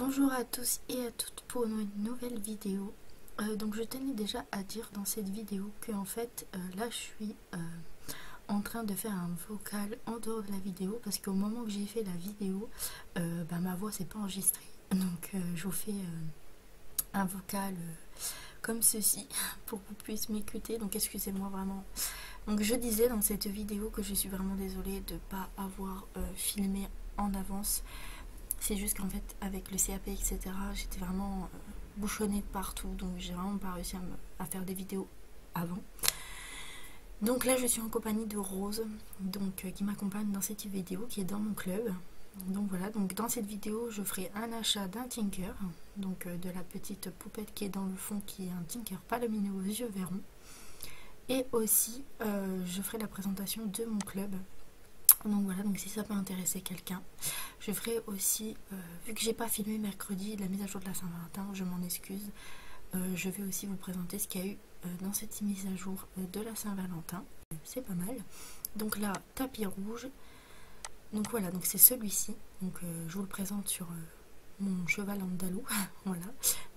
Bonjour à tous et à toutes pour une nouvelle vidéo. Donc je tenais déjà à dire dans cette vidéo que en fait là je suis en train de faire un vocal en dehors de la vidéo parce qu'au moment que j'ai fait la vidéo ma voix s'est pas enregistrée. Donc je vous fais un vocal comme ceci pour que vous puissiez m'écouter, donc excusez-moi vraiment. Donc je disais dans cette vidéo que je suis vraiment désolée de ne pas avoir filmé en avance. C'est juste qu'en fait avec le CAP etc j'étais vraiment bouchonnée de partout, donc j'ai vraiment pas réussi à faire des vidéos avant. Donc là je suis en compagnie de Rose, donc qui m'accompagne dans cette vidéo, qui est dans mon club. Donc voilà, donc dans cette vidéo je ferai un achat d'un Tinker, donc de la petite poupette qui est dans le fond, qui est un Tinker Palomino aux yeux verrons. Et aussi je ferai la présentation de mon club. Donc voilà, donc si ça peut intéresser quelqu'un. Je ferai aussi, vu que j'ai pas filmé mercredi la mise à jour de la Saint-Valentin, je m'en excuse. Je vais aussi vous présenter ce qu'il y a eu dans cette mise à jour de la Saint-Valentin. C'est pas mal. Donc là, tapis rouge. Donc voilà, donc c'est celui-ci. Donc je vous le présente sur mon cheval andalou. Voilà.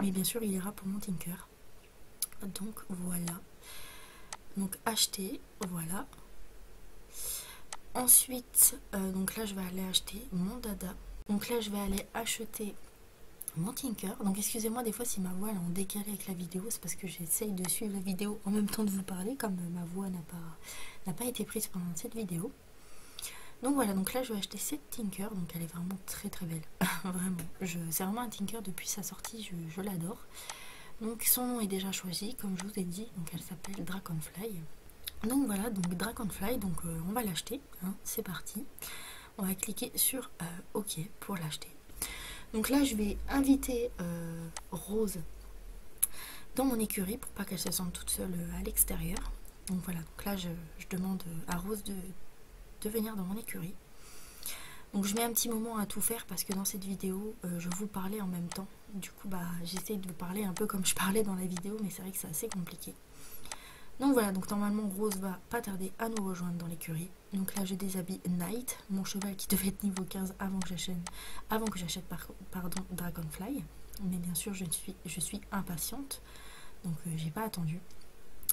Mais bien sûr, il ira pour mon Tinker. Donc voilà. Donc acheter, voilà. Ensuite, donc là je vais aller acheter mon dada. Donc là je vais aller acheter mon Tinker. Donc excusez-moi des fois si ma voix est en décalé avec la vidéo, c'est parce que j'essaye de suivre la vidéo en même temps de vous parler, comme ma voix n'a pas été prise pendant cette vidéo. Donc voilà, donc là je vais acheter cette Tinker, donc elle est vraiment très très belle. Vraiment, c'est vraiment un Tinker depuis sa sortie, je l'adore. Donc son nom est déjà choisi, comme je vous ai dit, donc elle s'appelle Dragonfly. Donc voilà, donc Dragonfly, donc on va l'acheter, hein, c'est parti. On va cliquer sur OK pour l'acheter. Donc là je vais inviter Rose dans mon écurie pour pas qu'elle se sente toute seule à l'extérieur. Donc voilà, donc là je demande à Rose de venir dans mon écurie. Donc je mets un petit moment à tout faire parce que dans cette vidéo je vous parlais en même temps. Du coup j'essaie de vous parler un peu comme je parlais dans la vidéo, mais c'est vrai que c'est assez compliqué. Donc voilà, donc normalement Rose va pas tarder à nous rejoindre dans l'écurie. Donc là je déshabille Knight, mon cheval qui devait être niveau 15 avant que j'achète Dragonfly. Mais bien sûr je suis impatiente, donc j'ai pas attendu.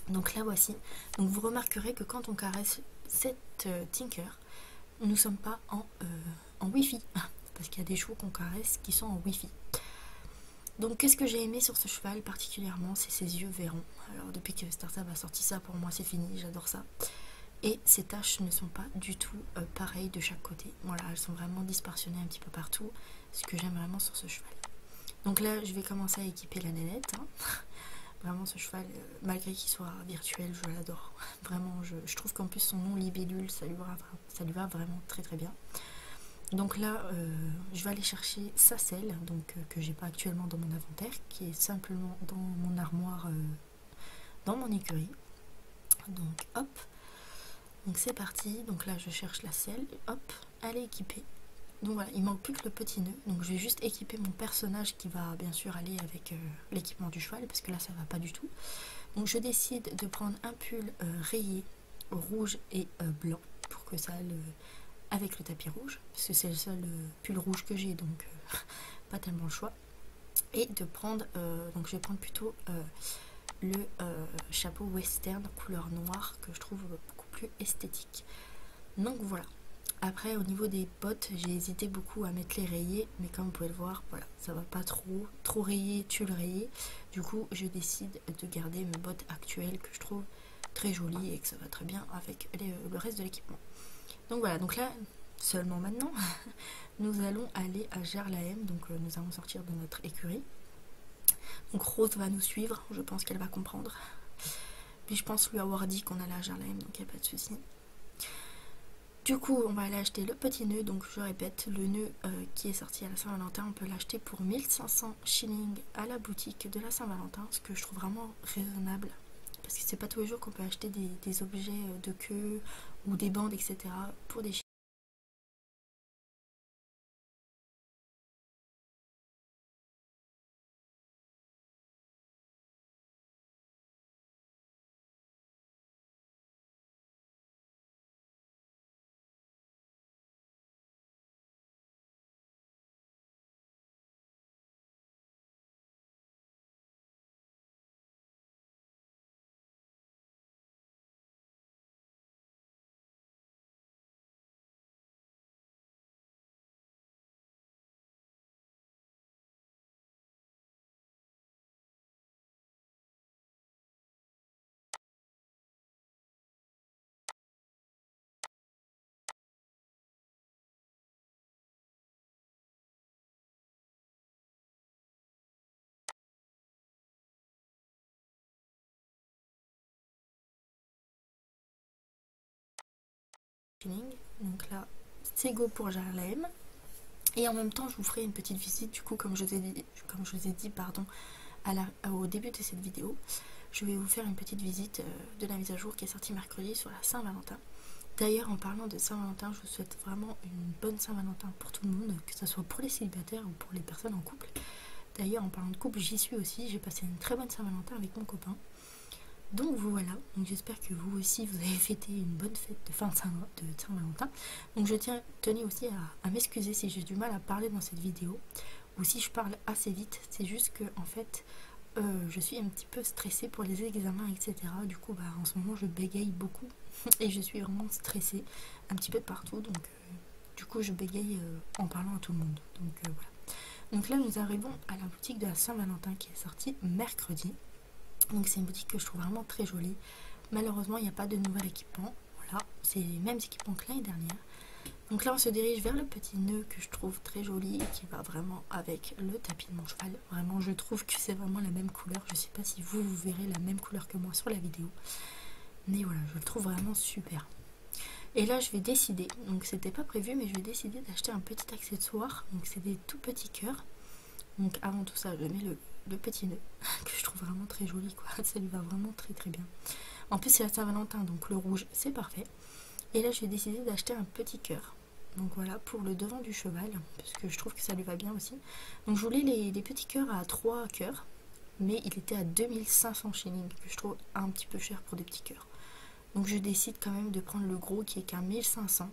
Donc là voici. Donc vous remarquerez que quand on caresse cette Tinker, nous ne sommes pas en Wi-Fi. Parce qu'il y a des chevaux qu'on caresse qui sont en Wi-Fi. Donc qu'est-ce que j'ai aimé sur ce cheval particulièrement, c'est ses yeux verrons. Alors depuis que Startup a sorti ça, pour moi c'est fini, j'adore ça. Et ces taches ne sont pas du tout pareilles de chaque côté. Voilà, elles sont vraiment dispersionnées un petit peu partout, ce que j'aime vraiment sur ce cheval. Donc là je vais commencer à équiper la nénette. Hein. Vraiment ce cheval, malgré qu'il soit virtuel, je l'adore. Vraiment, je trouve qu'en plus son nom Libellule, ça lui va vraiment très très bien. Donc là, je vais aller chercher sa selle, donc que j'ai pas actuellement dans mon inventaire, qui est simplement dans mon armoire, dans mon écurie. Donc hop, donc c'est parti. Donc là, je cherche la selle, hop, elle est équipée. Donc voilà, il manque plus que le petit nœud. Donc je vais juste équiper mon personnage qui va bien sûr aller avec l'équipement du cheval, parce que là, ça va pas du tout. Donc je décide de prendre un pull rayé rouge et blanc pour que ça aille avec le tapis rouge, parce que c'est le seul pull rouge que j'ai, donc pas tellement le choix. Et de prendre, donc je vais prendre plutôt le chapeau western couleur noire que je trouve beaucoup plus esthétique. Donc voilà. Après au niveau des bottes, j'ai hésité beaucoup à mettre les rayés, mais comme vous pouvez le voir, voilà, ça va pas trop rayé, tulle rayé. Du coup je décide de garder mes bottes actuelles que je trouve très jolies et que ça va très bien avec le reste de l'équipement. Donc voilà, donc là, seulement maintenant, nous allons aller à Gerlahem, donc nous allons sortir de notre écurie. Donc Rose va nous suivre, je pense qu'elle va comprendre. Puis je pense lui avoir dit qu'on allait à Gerlahem, donc il n'y a pas de souci. Du coup, on va aller acheter le petit nœud, donc je répète, le nœud qui est sorti à la Saint-Valentin, on peut l'acheter pour 1500 shillings à la boutique de la Saint-Valentin, ce que je trouve vraiment raisonnable. Parce que c'est pas tous les jours qu'on peut acheter des objets de queue ou des bandes, etc. pour des Shilling. Donc là, c'est go pour Jarlaem. Et en même temps, je vous ferai une petite visite, du coup, comme je vous ai dit pardon, au début de cette vidéo. Je vais vous faire une petite visite de la mise à jour qui est sortie mercredi sur la Saint-Valentin. D'ailleurs, en parlant de Saint-Valentin, je vous souhaite vraiment une bonne Saint-Valentin pour tout le monde, que ce soit pour les célibataires ou pour les personnes en couple. D'ailleurs, en parlant de couple, j'y suis aussi. J'ai passé une très bonne Saint-Valentin avec mon copain. Donc voilà, donc j'espère que vous aussi vous avez fêté une bonne fête de fin de Saint-Valentin. Donc je tenais aussi à m'excuser si j'ai du mal à parler dans cette vidéo ou si je parle assez vite. C'est juste que en fait je suis un petit peu stressée pour les examens, etc. Du coup en ce moment je bégaye beaucoup et je suis vraiment stressée un petit peu de partout. Donc du coup je bégaye en parlant à tout le monde. Donc voilà. Donc là nous arrivons à la boutique de la Saint-Valentin qui est sortie mercredi. Donc c'est une boutique que je trouve vraiment très jolie. Malheureusement il n'y a pas de nouvel équipement. Voilà, c'est les mêmes équipements que l'année dernière. Donc là on se dirige vers le petit nœud que je trouve très joli et qui va vraiment avec le tapis de mon cheval. Vraiment je trouve que c'est vraiment la même couleur. Je ne sais pas si vous verrez la même couleur que moi sur la vidéo. Mais voilà, je le trouve vraiment super. Et là je vais décider, donc c'était pas prévu mais je vais décider d'acheter un petit accessoire. Donc c'est des tout petits cœurs. Donc avant tout ça je mets le petit nœud que je trouve vraiment très joli quoi, ça lui va vraiment très très bien. En plus c'est la Saint-Valentin donc le rouge c'est parfait. Et là j'ai décidé d'acheter un petit cœur. Donc voilà pour le devant du cheval parce que je trouve que ça lui va bien aussi. Donc je voulais les petits cœurs à 3 cœurs mais il était à 2500 shillings que je trouve un petit peu cher pour des petits cœurs. Donc je décide quand même de prendre le gros qui est qu'à 1500.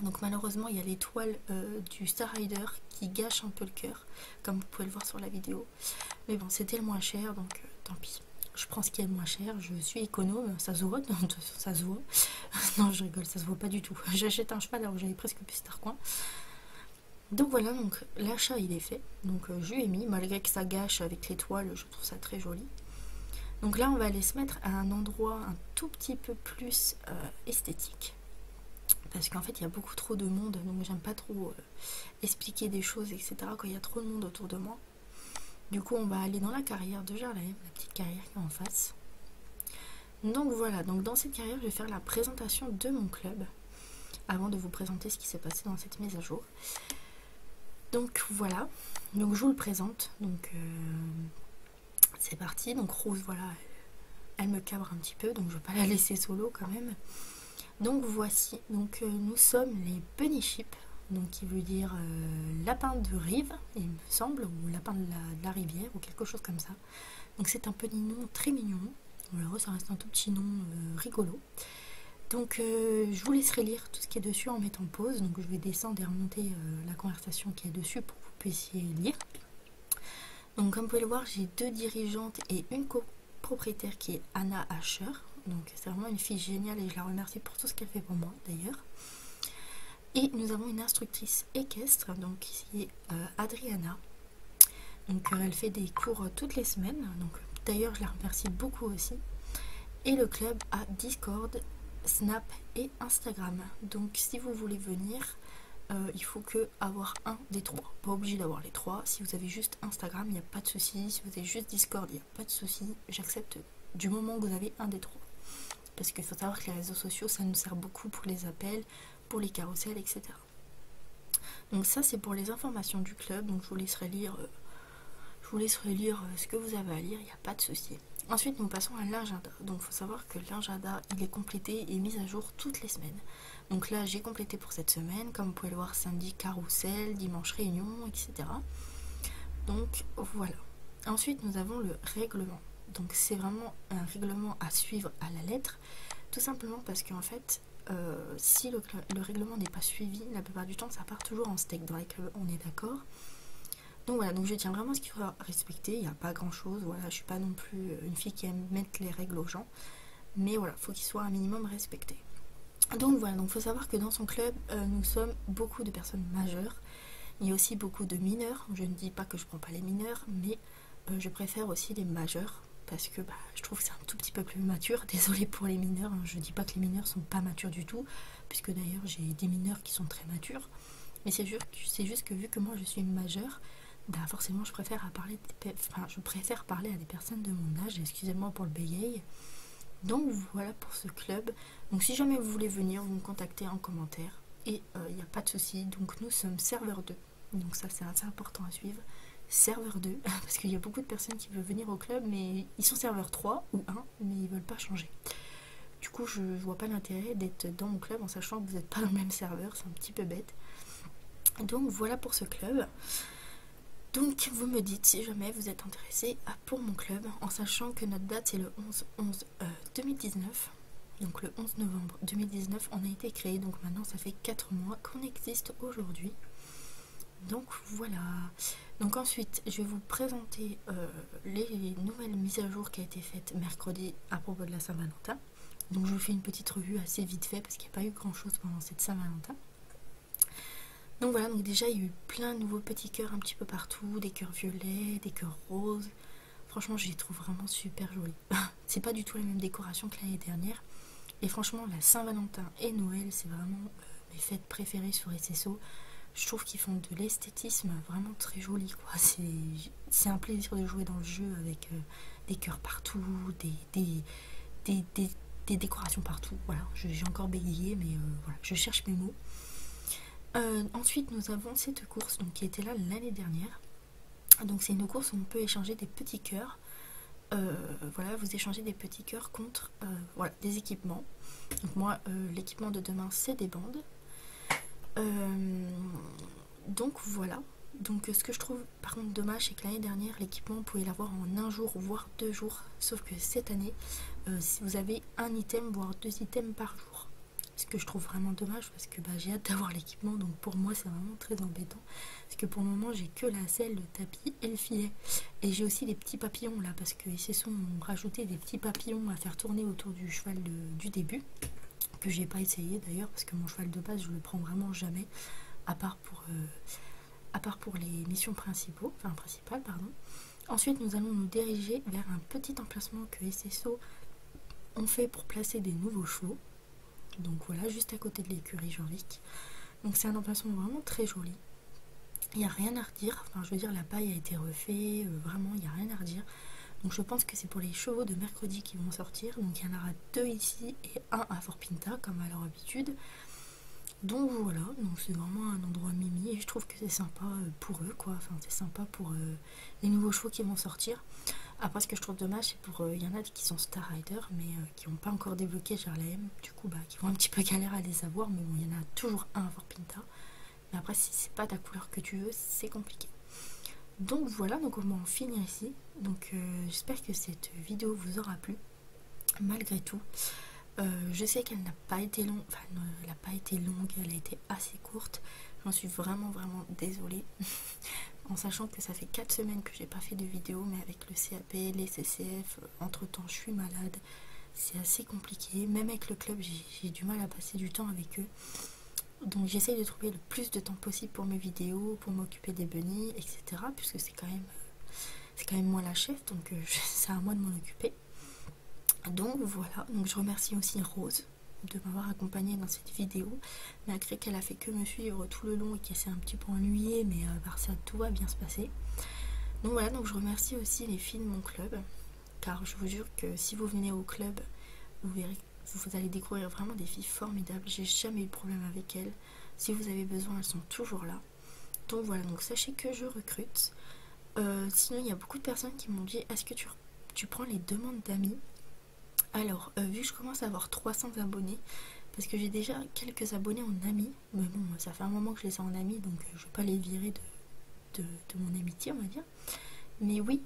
Donc malheureusement il y a l'étoile du Star Rider qui gâche un peu le cœur comme vous pouvez le voir sur la vidéo. Mais bon c'était le moins cher donc tant pis. Je prends ce qui est le moins cher, je suis économe, ça se voit, non, ça se voit. Non je rigole, ça se voit pas du tout. J'achète un cheval alors que j'avais presque plus Starcoin. Donc voilà, donc l'achat il est fait. Donc je lui ai mis, malgré que ça gâche avec l'étoile, je trouve ça très joli. Donc là on va aller se mettre à un endroit un tout petit peu plus esthétique. Parce qu'en fait il y a beaucoup trop de monde, donc j'aime pas trop expliquer des choses, etc. quand il y a trop de monde autour de moi. Du coup on va aller dans la carrière de Jarlaem, la petite carrière qui est en face. Donc voilà, donc dans cette carrière je vais faire la présentation de mon club, avant de vous présenter ce qui s'est passé dans cette mise à jour. Donc voilà, donc je vous le présente, donc c'est parti. Donc Rose voilà, elle me cabre un petit peu, donc je vais pas la laisser solo quand même. Donc voici, donc nous sommes les Bunny Sheep, donc qui veut dire lapin de rive, il me semble, ou lapin de la rivière, ou quelque chose comme ça. Donc c'est un petit nom très mignon, voilà, ça reste un tout petit nom rigolo. Donc je vous laisserai lire tout ce qui est dessus en mettant pause, donc je vais descendre et remonter la conversation qui est dessus pour que vous puissiez lire. Donc comme vous pouvez le voir, j'ai 2 dirigeantes et une copropriétaire qui est Anna Asher. Donc c'est vraiment une fille géniale et je la remercie pour tout ce qu'elle fait pour moi d'ailleurs. Et nous avons une instructrice équestre, donc qui est Adriana. Donc elle fait des cours toutes les semaines. Donc d'ailleurs je la remercie beaucoup aussi. Et le club a Discord, Snap et Instagram. Donc si vous voulez venir, il faut que avoir un des 3. Pas obligé d'avoir les 3. Si vous avez juste Instagram, il n'y a pas de souci. Si vous avez juste Discord, il n'y a pas de souci. J'accepte du moment que vous avez un des 3. Parce qu'il faut savoir que les réseaux sociaux, ça nous sert beaucoup pour les appels, pour les carousels, etc. Donc ça, c'est pour les informations du club. Donc je vous laisserai lire, ce que vous avez à lire, il n'y a pas de souci. Ensuite, nous passons à l'agenda. Donc il faut savoir que l'agenda, il est complété et mis à jour toutes les semaines. Donc là, j'ai complété pour cette semaine. Comme vous pouvez le voir, samedi, carrousel, dimanche, réunion, etc. Donc voilà. Ensuite, nous avons le règlement. Donc c'est vraiment un règlement à suivre à la lettre, tout simplement parce qu'en fait si le règlement n'est pas suivi, la plupart du temps ça part toujours en steak dans lesquels on est d'accord. Donc voilà, donc je tiens vraiment à ce qu'il faut respecter, il n'y a pas grand chose, voilà, je suis pas non plus une fille qui aime mettre les règles aux gens, mais voilà, il faut qu'il soit un minimum respecté. Donc voilà, donc faut savoir que dans son club nous sommes beaucoup de personnes majeures, il y a aussi beaucoup de mineurs. Je ne dis pas que je prends pas les mineurs, mais je préfère aussi les majeurs parce que je trouve que c'est un tout petit peu plus mature. Désolée pour les mineurs, hein. Je dis pas que les mineurs sont pas matures du tout, puisque d'ailleurs j'ai des mineurs qui sont très matures, mais c'est juste que vu que moi je suis une majeure, forcément je préfère parler à des personnes de mon âge. Excusez-moi pour le bégaye, Donc voilà pour ce club. Donc si jamais vous voulez venir, vous me contactez en commentaire. Et il n'y a pas de souci. Donc nous sommes serveur 2. Donc ça c'est assez important à suivre. Serveur 2. Parce qu'il y a beaucoup de personnes qui veulent venir au club, mais ils sont serveur 3 ou 1, mais ils veulent pas changer. Du coup je vois pas l'intérêt d'être dans mon club en sachant que vous n'êtes pas dans le même serveur. C'est un petit peu bête. Donc voilà pour ce club. Donc vous me dites si jamais vous êtes intéressé pour mon club, en sachant que notre date c'est le 11-11-2019. Donc le 11 novembre 2019 on a été créé, donc maintenant ça fait 4 mois qu'on existe aujourd'hui. Donc voilà. Donc ensuite je vais vous présenter les nouvelles mises à jour qui a été faites mercredi à propos de la Saint-Valentin. Donc je vous fais une petite revue assez vite fait parce qu'il n'y a pas eu grand chose pendant cette Saint-Valentin. Donc voilà, donc déjà il y a eu plein de nouveaux petits cœurs un petit peu partout, des cœurs violets, des cœurs roses. Franchement je les trouve vraiment super jolis. C'est pas du tout la même décoration que l'année dernière. Et franchement la Saint-Valentin et Noël c'est vraiment mes fêtes préférées sur SSO. Je trouve qu'ils font de l'esthétisme vraiment très joli quoi. C'est un plaisir de jouer dans le jeu avec des cœurs partout, des décorations partout. Voilà, j'ai encore bégayé mais voilà, je cherche mes mots. Ensuite nous avons cette course donc, qui était là l'année dernière. Donc c'est une course où on peut échanger des petits cœurs. Voilà, vous échangez des petits cœurs contre voilà, des équipements. Donc moi l'équipement de demain c'est des bandes. Donc voilà. Donc ce que je trouve par contre dommage c'est que l'année dernière l'équipement vous pouvez l'avoir en un jour voire 2 jours. Sauf que cette année si vous avez un item voire 2 items par jour. Ce que je trouve vraiment dommage parce que j'ai hâte d'avoir l'équipement, donc pour moi c'est vraiment très embêtant parce que pour le moment j'ai que la selle, le tapis et le filet, et j'ai aussi des petits papillons là parce qu'ils se sont rajoutés des petles papillons à faire tourner autour du cheval du début, que j'ai pas essayé d'ailleurs parce que mon cheval de base je le prends vraiment jamais à part pour les missions principales. Ensuite nous allons nous diriger vers un petit emplacement que SSO ont fait pour placer des nouveaux chevaux. Donc voilà, juste à côté de l'écurie Jorvik. Donc c'est un emplacement vraiment très joli. Il n'y a rien à redire. Enfin, je veux dire, la paille a été refaite. Vraiment, il n'y a rien à redire. Donc je pense que c'est pour les chevaux de mercredi qui vont sortir. Donc il y en aura 2 ici et 1 à Fort Pinta, comme à leur habitude. Donc voilà, donc c'est vraiment un endroit mimi. Et je trouve que c'est sympa pour eux, quoi. Enfin, c'est sympa pour les nouveaux chevaux qui vont sortir. Après ce que je trouve dommage c'est pour il y en a qui sont Star Rider mais qui n'ont pas encore débloqué Jarlaem, du coup qui vont un petit peu galérer à les avoir, mais bon il y en a toujours un à Fort Pinta, mais après si c'est pas ta couleur que tu veux c'est compliqué. Donc voilà, donc on va en finir ici. Donc j'espère que cette vidéo vous aura plu malgré tout. Je sais qu'elle n'a pas été longue, enfin elle n'a pas été longue, elle a été assez courte. J'en suis vraiment désolée. En sachant que ça fait 4 semaines que j'ai pas fait de vidéo, mais avec le CAP, les CCF, entre temps je suis malade, c'est assez compliqué. Même avec le club j'ai du mal à passer du temps avec eux. Donc j'essaye de trouver le plus de temps possible pour mes vidéos, pour m'occuper des bunnies, etc. Puisque c'est quand même moi la chef, donc c'est à moi de m'en occuper. Donc voilà, donc je remercie aussi Rose de m'avoir accompagnée dans cette vidéo, malgré qu'elle a fait que me suivre tout le long et qu'elle s'est un petit peu ennuyée, mais par ça tout va bien se passer. Donc voilà, donc je remercie aussi les filles de mon club, car je vous jure que si vous venez au club, vous verrez, vous allez découvrir vraiment des filles formidables. J'ai jamais eu de problème avec elles. Si vous avez besoin, elles sont toujours là. Donc voilà, donc sachez que je recrute. Sinon il y a beaucoup de personnes qui m'ont dit est-ce que tu prends les demandes d'amis? Alors, vu que je commence à avoir 300 abonnés, parce que j'ai déjà quelques abonnés en amis, mais bon, ça fait un moment que je les ai en amis, donc je vais pas les virer de mon amitié, on va dire. Mais oui,